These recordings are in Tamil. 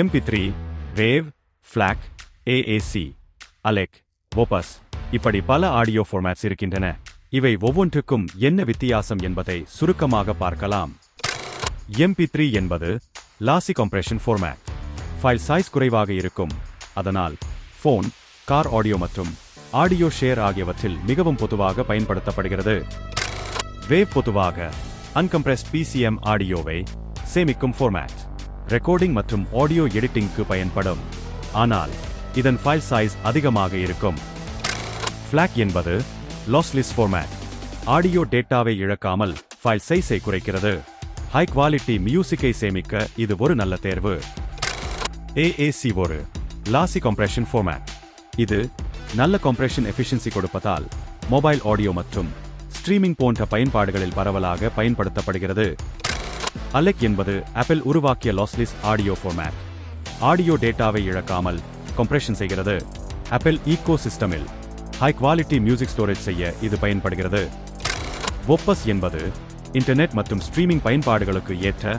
MP3, wave, FLAC, AAC, ALAC, opus இப்படி பல ஆடியோ ஃபார்மேட்ஸ் இருக்கின்றன. இவை ஒவ்வொன்றுக்கும் என்ன வித்தியாசம் என்பதை சுருக்கமாக பார்க்கலாம். MP3 என்பது லாசி கம்ப்ரெஷன் ஃபார்மேட். ஃபைல் சைஸ் குறைவாக இருக்கும். அதனால் ஃபோன், கார் ஆடியோ மற்றும் ஆடியோ ஷேர் ஆகியவற்றில் மிகவும் பொதுவாக பயன்படுத்தப்படுகிறது. வேவ் பொதுவாக அன்கம்ப்ரெஸ்ட் PCM ஆடியோவை சேமிக்கும் ஃபார்மேட். ரெக்கார்டிங் மற்றும் ஆடியோ எடிட்டிங்க்கு பயன்படும். ஆனால் இதன் ஃபைல் சைஸ் அதிகமாக இருக்கும். ஃபிளாக் என்பது லாஸ்லெஸ் ஃபார்மேட். ஆடியோ டேட்டாவை இழக்காமல் ஃபைல் சைஸை குறைக்கிறது. ஹை குவாலிட்டி மியூசிக்கை சேமிக்க இது ஒரு நல்ல தேர்வு. AAC ஒரு லாசி கம்ப்ரெஷன் ஃபார்மேட். இது நல்ல கம்ப்ரெஷன் எஃபிஷியன்சி கொடுப்பதால் மொபைல் ஆடியோ மற்றும் ஸ்ட்ரீமிங் போன்ற பயன்பாடுகளில் பரவலாக பயன்படுத்தப்படுகிறது. அலெக் என்பது ஆப்பிள் உருவாக்கிய லாஸ்லெஸ் ஆடியோ ஃபார்மேட். ஆடியோ டேட்டாவை இழக்காமல் கம்ப்ரெஷன் செய்கிறது. ஆப்பிள் ஈகோ சிஸ்டமில் ஹை குவாலிட்டி மியூசிக் ஸ்டோரேஜ் செய்ய இது பயன்படுகிறது. ஒப்பஸ் என்பது இன்டர்நெட் மற்றும் ஸ்ட்ரீமிங் பயன்பாடுகளுக்கு ஏற்ற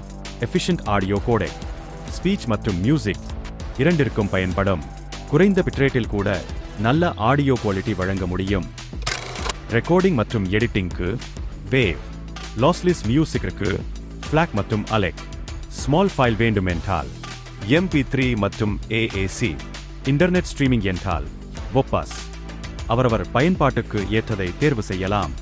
எஃபிஷியன்ட் ஆடியோ கோடெக். ஸ்பீச் மற்றும் மியூசிக் இரண்டிற்கும் பயன்படும். குறைந்த பிட்ரேட்டில் கூட நல்ல ஆடியோ குவாலிட்டி வழங்க முடியும். ரெக்கார்டிங் மற்றும் எடிட்டிங்க்கு வேவ், லாஸ்லெஸ் மியூசிக்கிற்கு ஃபிளாக் மற்றும் அலெக். ஸ்மால் ஃபைல் வேண்டுமென்றால் MP3 மற்றும் AAC. இன்டர்நெட் ஸ்ட்ரீமிங் என்றால் ஒப்பஸ். அவரவர் பயன்பாட்டுக்கு ஏற்றதை தேர்வு செய்யலாம்.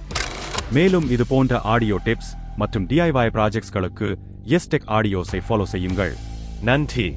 மேலும் இது போன்ற ஆடியோ டிப்ஸ் மற்றும் DIY ப்ராஜெக்ட்ஸ்களுக்கு எஸ்டெக் ஆடியோஸை ஃபாலோ செய்யுங்கள். நன்றி.